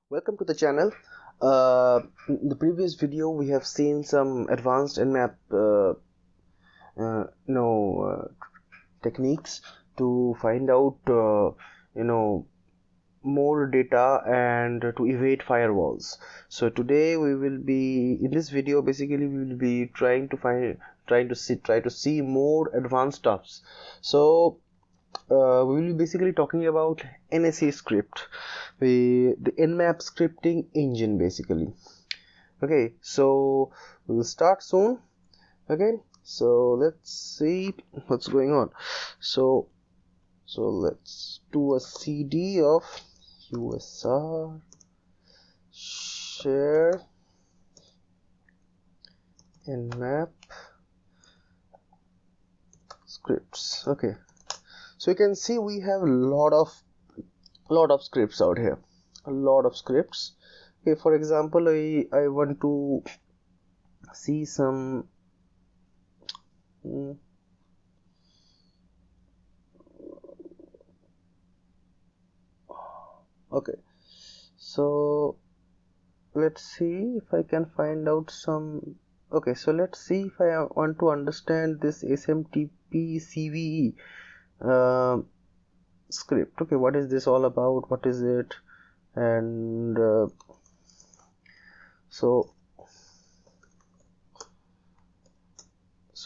Welcome to the channel. In the previous video we have seen some advanced Nmap techniques to find out more data and to evade firewalls. So today we will be, in this video basically we will be trying to see more advanced stuffs. So we will be basically talking about NSE script, the Nmap scripting engine basically. Okay, so we will start soon. Okay, so let's see what's going on. So let's do a cd of usr share nmap scripts. Okay, so you can see we have a lot of scripts out here, a lot of scripts. Okay, for example, I want to see some okay, so let's see if I can find out some. Okay, so let's see if I want to understand this SMTP CVE script. Okay, what is this all about? What is it? And so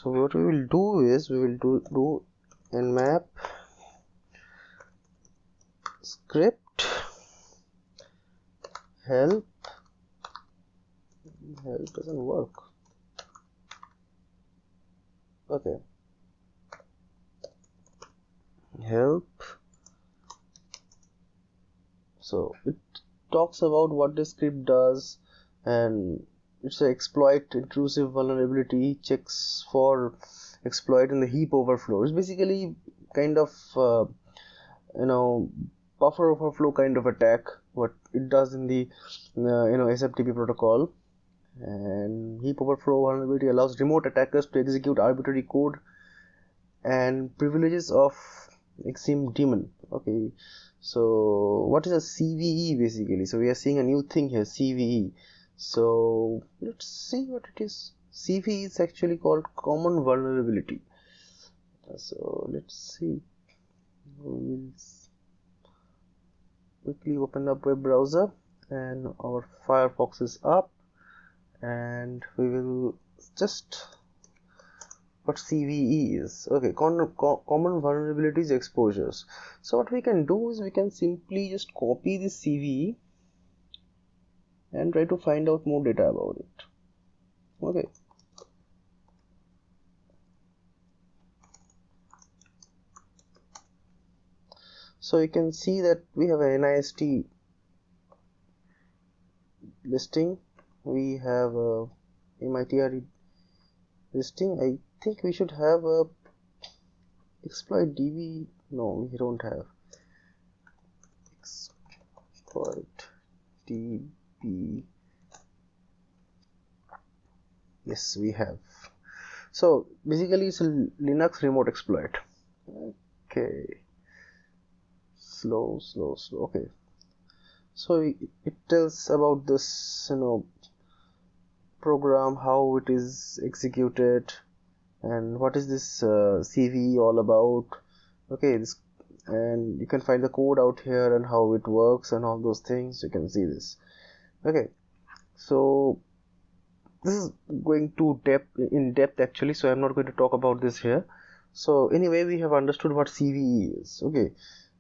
what we will do is we will do nmap script help doesn't work. Okay, help. So it talks about what the script does, and it's an exploit intrusive vulnerability, checks for exploit in the heap overflow. It's basically kind of buffer overflow kind of attack, what it does in the SMTP protocol. And heap overflow vulnerability allows remote attackers to execute arbitrary code and privileges of Smdaemon. Okay, so what is a CVE basically? So we are seeing a new thing here, CVE. So let's see what it is. CVE is actually called common vulnerability. So let's see. We'll quickly open up web browser and our Firefox is up, and we will just what CVE is. Okay, common vulnerabilities exposures. So what we can do is we can simply just copy this CVE and try to find out more data about it. Okay, so you can see that we have a NIST listing, we have a MITRE listing. I think we should have a exploit DB. No, we don't have exploit DB. Yes, we have. So basically it's a Linux remote exploit. Okay, slow. Okay, so it tells about this program, how it is executed, and what is this CVE all about. Okay, this, and you can find the code out here and how it works and all those things. You can see this. Okay, so this is going too in depth actually, so I'm not going to talk about this here. So anyway, we have understood what CVE is. Okay,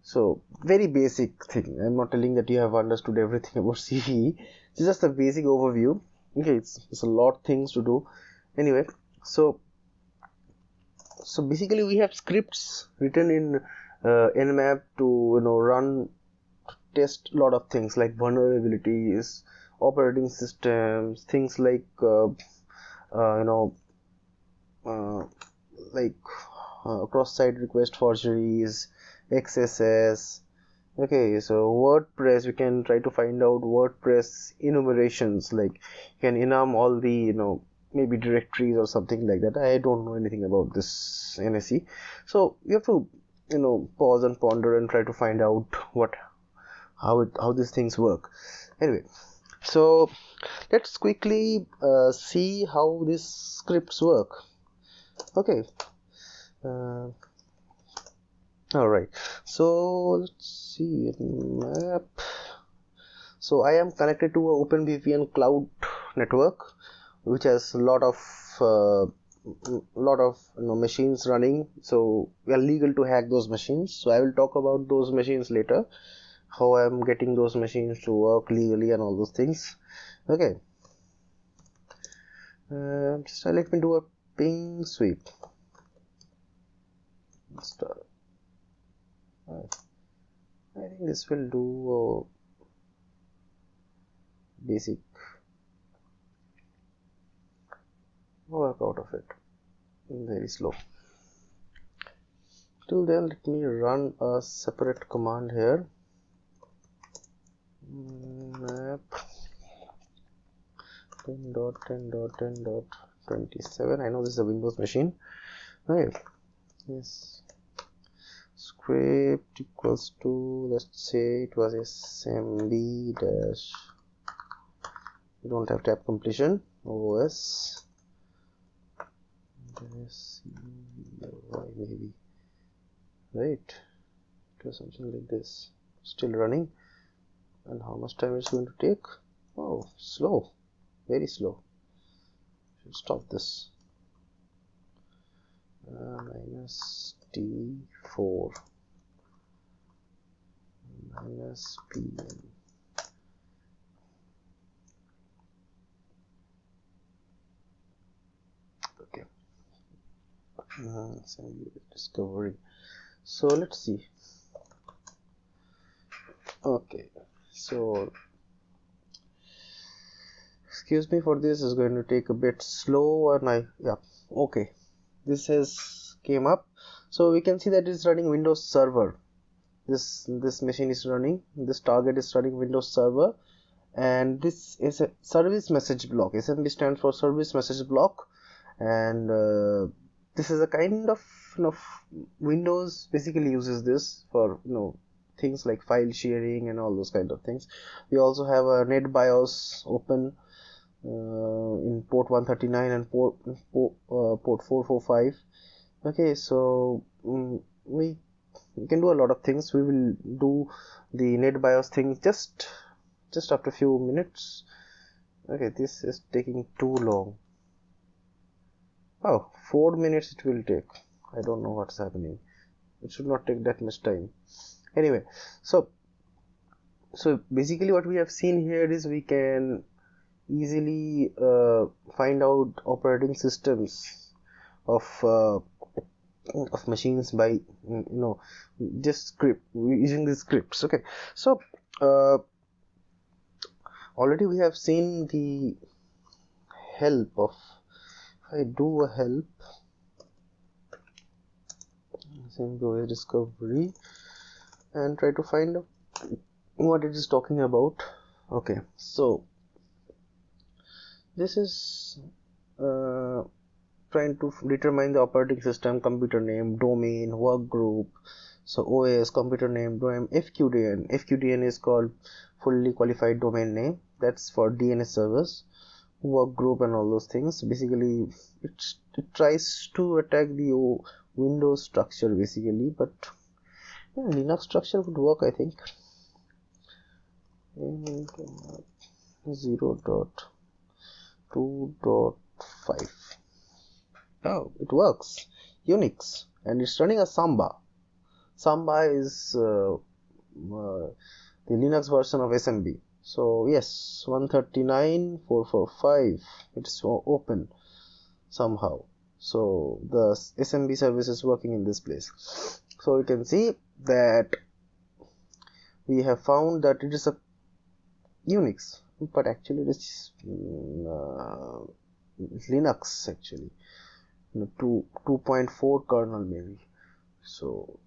so very basic thing. I'm not telling that you have understood everything about CVE. It's just a basic overview. Okay, it's a lot of things to do. Anyway, so basically we have scripts written in Nmap to run to test a lot of things like vulnerabilities, operating systems, things like cross-site request forgeries, XSS. Okay, so WordPress, we can try to find out WordPress enumerations, like you can enum all the maybe directories or something like that. I don't know anything about this NSE, so you have to pause and ponder and try to find out how these things work. Anyway, so let's quickly see how these scripts work. Okay, all right, so let's see map. So I am connected to a OpenVPN cloud network which has a lot of machines running, so we are legal to hack those machines. So I will talk about those machines later, how I am getting those machines to work legally and all those things. Okay, just let me do a ping sweep. I think this will do basic work out of it. Very slow. Till then, let me run a separate command here. Map 10.10.10.27. I know this is a Windows machine. Okay. Yes. Script equals to, let's say it was smb dash. We don't have tab completion. OS. Maybe. Right. It was something like this. Still running. And how much time it's going to take? Oh, slow. Very slow. Should stop this. Minus T4 minus PM. Okay. Discovery. So let's see. Okay. So excuse me for this, is going to take a bit slow, and okay, this has came up. So we can see that it's running Windows Server. This machine is running, this target is running Windows Server, and this is a service message block. SMB stands for service message block, and this is a kind of Windows basically uses this for things like file sharing and all those kind of things. We also have a NetBIOS open in port 139 and port 445. Okay, so we can do a lot of things. We will do the NetBIOS thing just after a few minutes. Okay, this is taking too long. Oh, 4 minutes it will take. I don't know what's happening. It should not take that much time. Anyway, so basically what we have seen here is we can easily find out operating systems of machines by just using these scripts. Okay, so already we have seen the help of, if I do a help SMB discovery and try to find out what it is talking about. Okay, so this is trying to determine the operating system, computer name, domain, work group. So OS, computer name, domain, FQDN. FQDN is called fully qualified domain name. That's for DNS servers. Work group and all those things. Basically, it tries to attack the Windows structure basically, but Linux structure would work, I think. 0.2.5. Oh, it works. Unix, and it's running a Samba. Samba is the Linux version of SMB. So yes, 139.445. It's open somehow. So the SMB service is working in this place. So you can see that we have found that it is a Unix, but actually it is Linux actually. 2.4 kernel maybe, so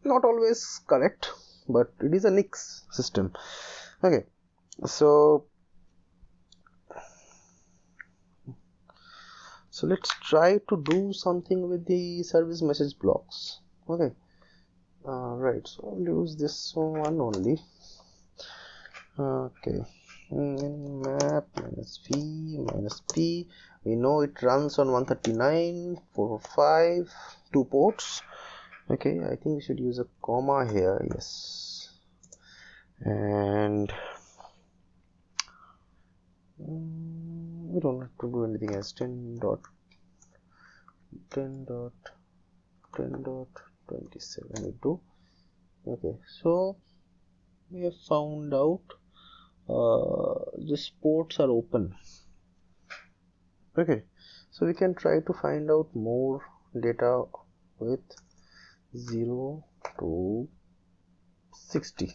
not always correct, but it is a Nix system. Okay, so let's try to do something with the service message blocks. Okay, right, so I'll use this one only. Okay, nmap -v-p, we know it runs on 139.445, 2 ports. Okay, I think we should use a comma here. Yes, and we don't have to do anything else. 10.10.10.27 we do. Okay, so we have found out these ports are open. Okay, so we can try to find out more data with 0 to 60.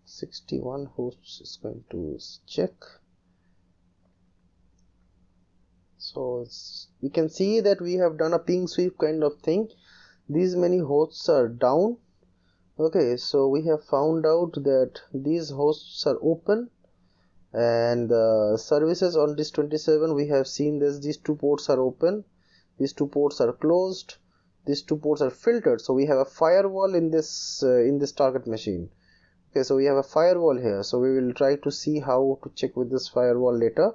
61 hosts is going to check. So we can see that we have done a ping sweep kind of thing. These many hosts are down. Okay, so we have found out that these hosts are open, and the services on this 27 we have seen this, these 2 ports are open, these 2 ports are closed, these 2 ports are filtered. So we have a firewall in this target machine. Okay, so we have a firewall here, so we will try to see how to check with this firewall later.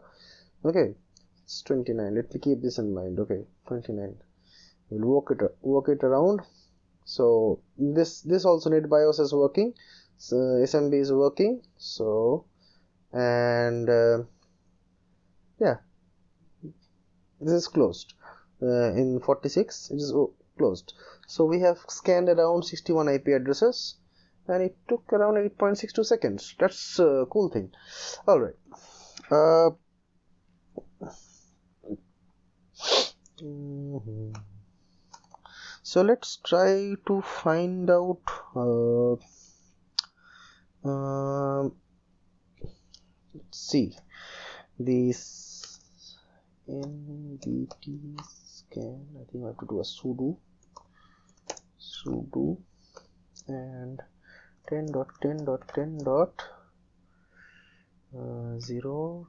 Okay, it's 29, let me keep this in mind. Okay, 29, we'll work it around. So this also NetBIOS is working, so SMB is working. So, and yeah, this is closed. In 46 it is closed. So we have scanned around 61 IP addresses, and it took around 8.62 seconds. That's a cool thing. All right. So let's try to find out let's see this NBT scan. I think I have to do a sudo and 10.10.10.0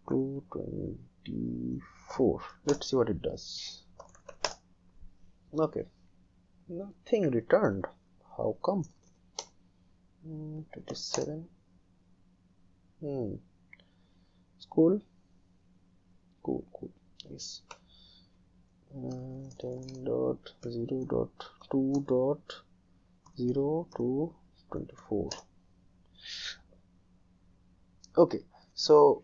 to 24. Let's see what it does. Okay, nothing returned. How come? 27. It's cool. Yes. 10.0.2.0 to 24. Okay, so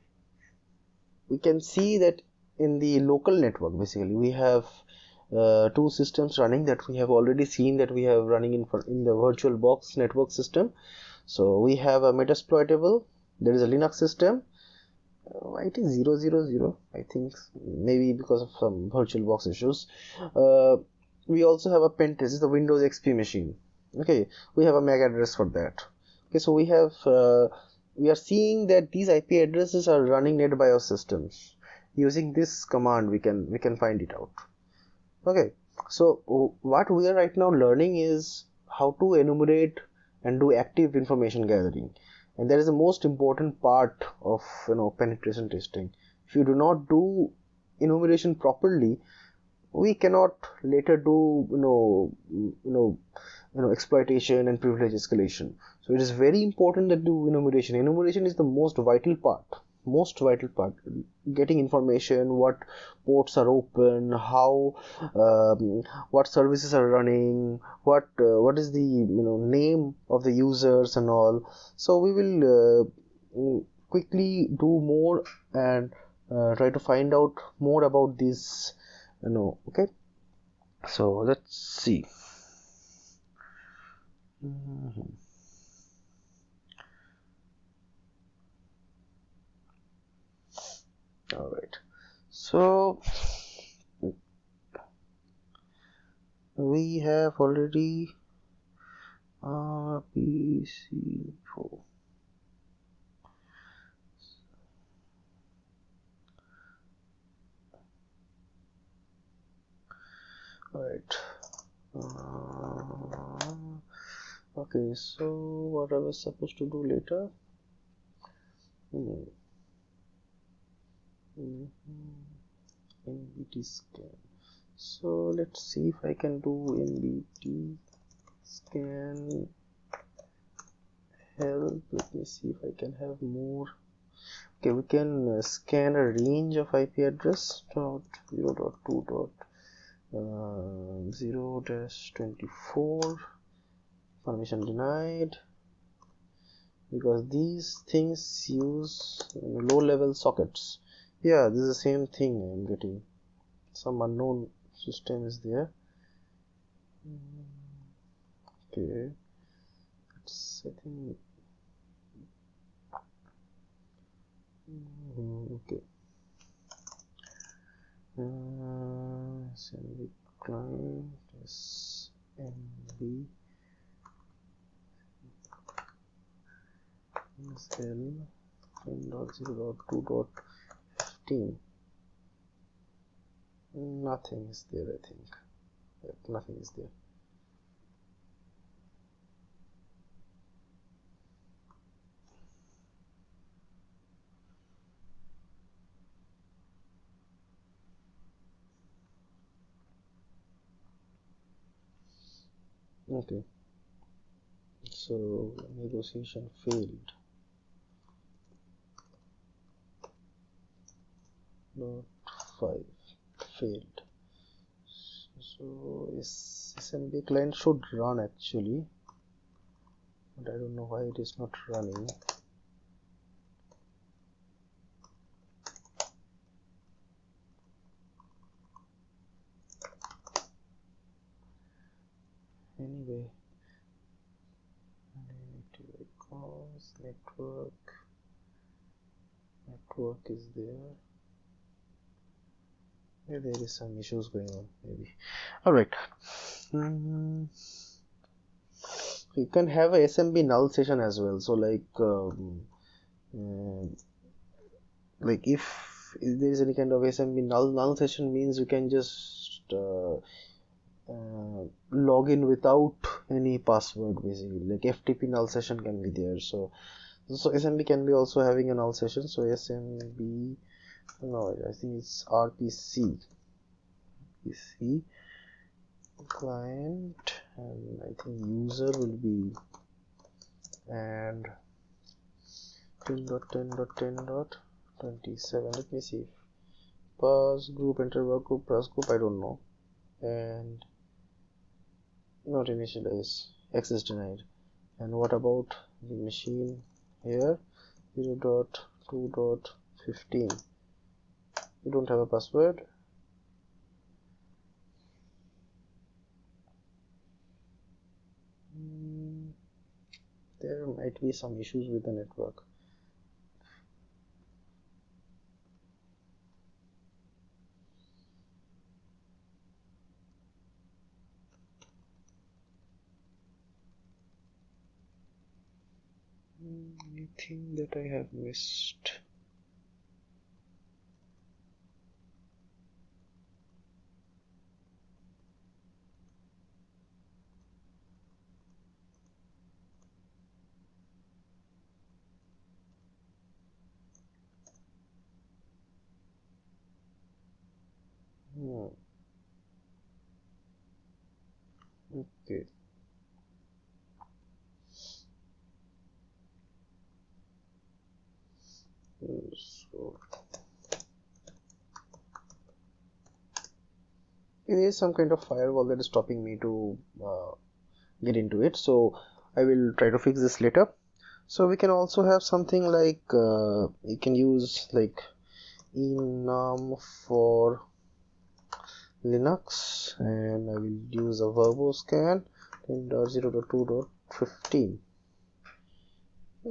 we can see that in the local network, basically we have 2 systems running that we have already seen that we have running in the VirtualBox network system. So we have a Metasploitable, there is a Linux system. It is 000, I think, maybe because of some VirtualBox issues. We also have a Pentest, the Windows XP machine. Okay, we have a MAC address for that. Okay, so we have we are seeing that these IP addresses are running NetBIOS systems. Using this command we can find it out. Okay, so what we are right now learning is how to enumerate and do active information gathering, and that is the most important part of penetration testing. If you do not do enumeration properly, we cannot later do exploitation and privilege escalation. So it is very important that do enumeration. Enumeration is the most vital part, getting information, what ports are open, how what services are running, what is the name of the users and all. So we will quickly do more and try to find out more about this. Okay, so let's see. All right, so we have already RPC4. Right. Okay, so what I was supposed to do later? NBT scan. So let's see if I can do NBT scan help. Let me see if I can have more. Okay, we can scan a range of IP address dot 0.2 dot 0-24, permission denied, because these things use low level sockets. Yeah, this is the same thing I'm getting. Some unknown system is there. Okay, it's, I think, okay. Smb client smb sl 10.0.2.15. Nothing is there, I think. Nothing is there. Okay, so negotiation failed. Not 5 failed. So SMB client should run actually, but I don't know why it is not running. Anyway, recons, network is there. Yeah, there is some issues going on, maybe. Alright. You can have a SMB null session as well. So like if there is any kind of SMB null session, means you can just log in without any password, basically. Like FTP null session can be there. So SMB can be also having a null session. So SMB, no, I think it's RPC client, and I think user will be and 10.10.10.27. let me see, pass group, enter work group, pass group, I don't know, and not initialize, access denied. And what about the machine here? 0.2.15. you don't have a password. There might be some issues with the network. Anything that I have missed? Okay. So there is some kind of firewall that is stopping me to get into it, so I will try to fix this later. So we can also have something like you can use like enum for Linux, and I will use a Verbose Scan 10.0.2.15.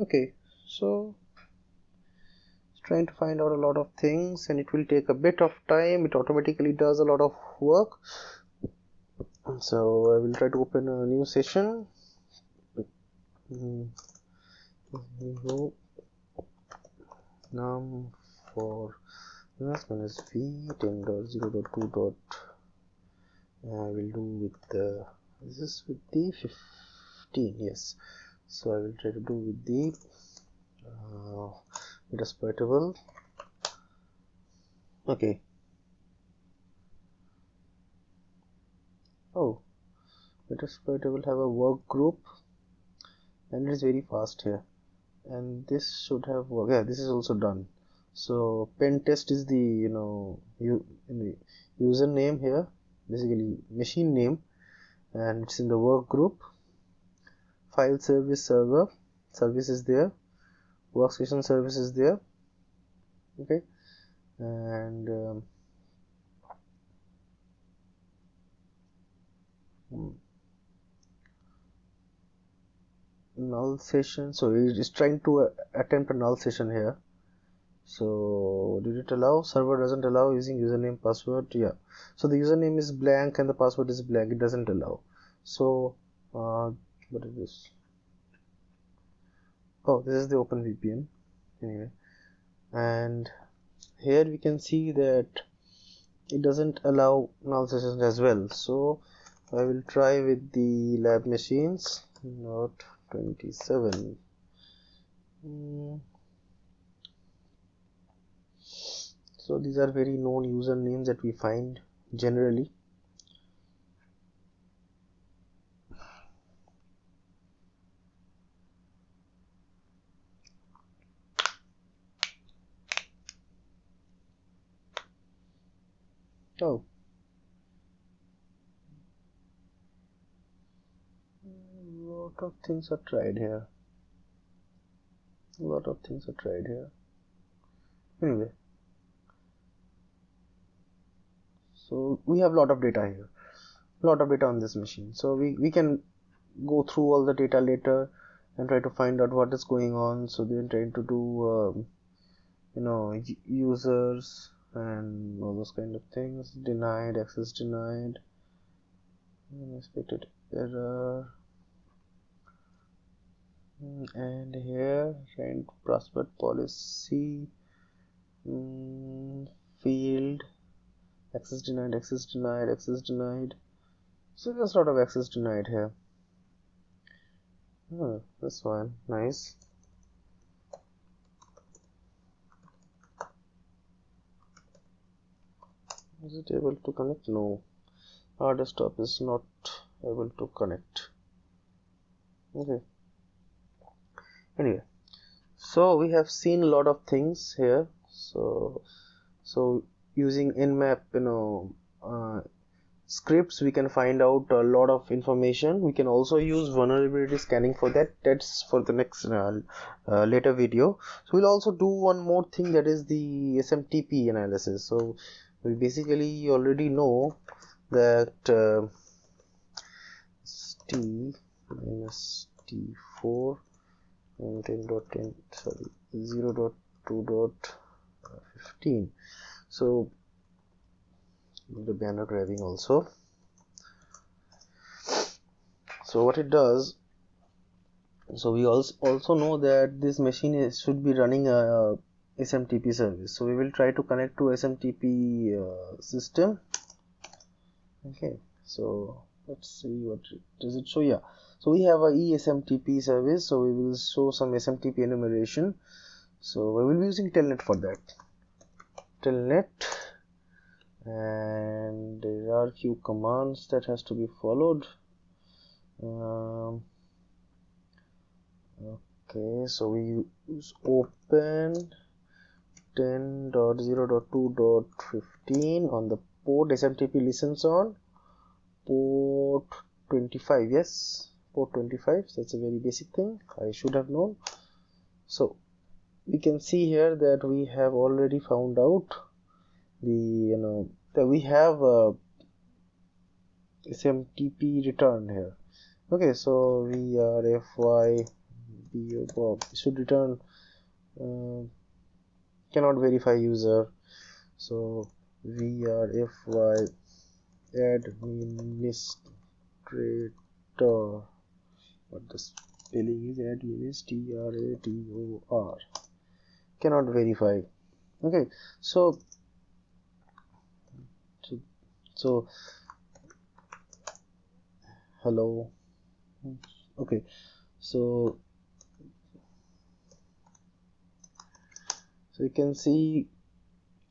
okay, so trying to find out a lot of things, and it will take a bit of time. It automatically does a lot of work. So I will try to open a new session. Num for Linux minus v 10.0.2. I will do with the, this is with the 15, yes. So I will try to do with the metasploitable. Okay. Oh, metasploitable have a work group, and it is very fast here. and this should have worked. Yeah, this is also done. So pen test is the username here, basically machine name, and it's in the work group. File service server service is there, workstation service is there. Okay, and null session. So it is trying to attempt a null session here. So did it allow? Server doesn't allow using username password. Yeah, so the username is blank and the password is blank. It doesn't allow. So what is this? Oh, this is the OpenVPN anyway, and here we can see that it doesn't allow null sessions as well. So I will try with the lab machines. Not 27. So these are very known usernames that we find generally. Oh, lot of things are tried here. Anyway, so we have a lot of data here, on this machine. So we can go through all the data later and try to find out what is going on. So they're trying to do users and all those kind of things. Denied, access denied, unexpected error, and here rent password policy, field, access denied. So there's a lot of access denied here. Oh, this one, nice. Is it able to connect? No, our desktop is not able to connect. Okay, anyway, so we have seen a lot of things here. So using Nmap scripts, we can find out a lot of information. We can also use vulnerability scanning for that. That's for the next later video. So we'll also do one more thing, that is the SMTP analysis. So we basically already know that t minus t4 and 10.10 sorry 0.2.15. so the banner grabbing also. So what it does, so we also know that this machine should be running a SMTP service. So we will try to connect to SMTP system. Okay, so let's see what does it show. Yeah, so we have a eSMTP service, so we will show some SMTP enumeration. So we will be using telnet for that. Telnet, and there are few commands that has to be followed. Okay, so we use open 10.0.2.15 on the port SMTP listens on port 25. Yes, port 25. So that's a very basic thing I should have known. So we can see here that we have already found out that we have a SMTP return here. Okay, so vrfy should return cannot verify user. So vrfy administrator, what the spelling is, administrator, cannot verify. Okay, so hello. Okay, so you can see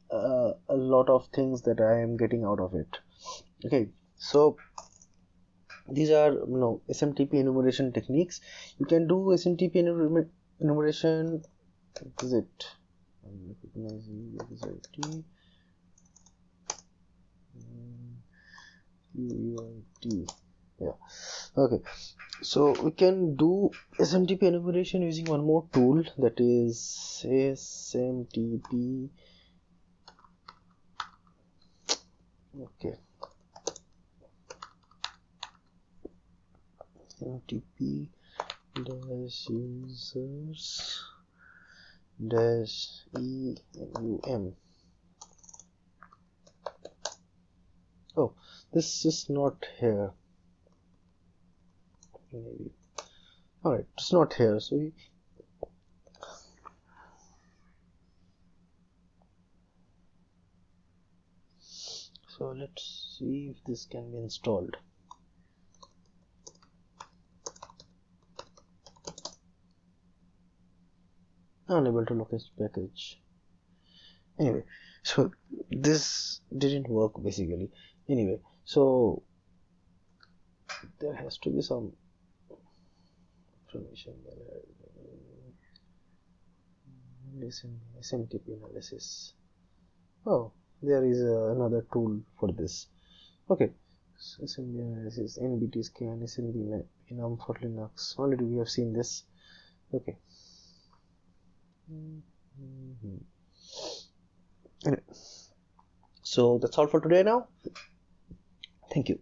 a lot of things that I am getting out of it. Okay, so these are SMTP enumeration techniques. You can do SMTP enumeration exit. I'm recognizing exit UUID. Yeah. Okay. So we can do SMTP enumeration using one more tool, that is SMTP. Okay. SMTP dash users dash ENUM. Oh, this is not here. Maybe. Alright, it's not here. So let's see if this can be installed. Unable to locate package. Anyway, so this didn't work basically. Anyway, so there has to be some information. Smtp analysis. Oh, there is another tool for this. Okay, so Smb analysis, NBT scan, Smb enum for Linux. Already we have seen this. Okay. Anyway, so that's all for today now. Thank you.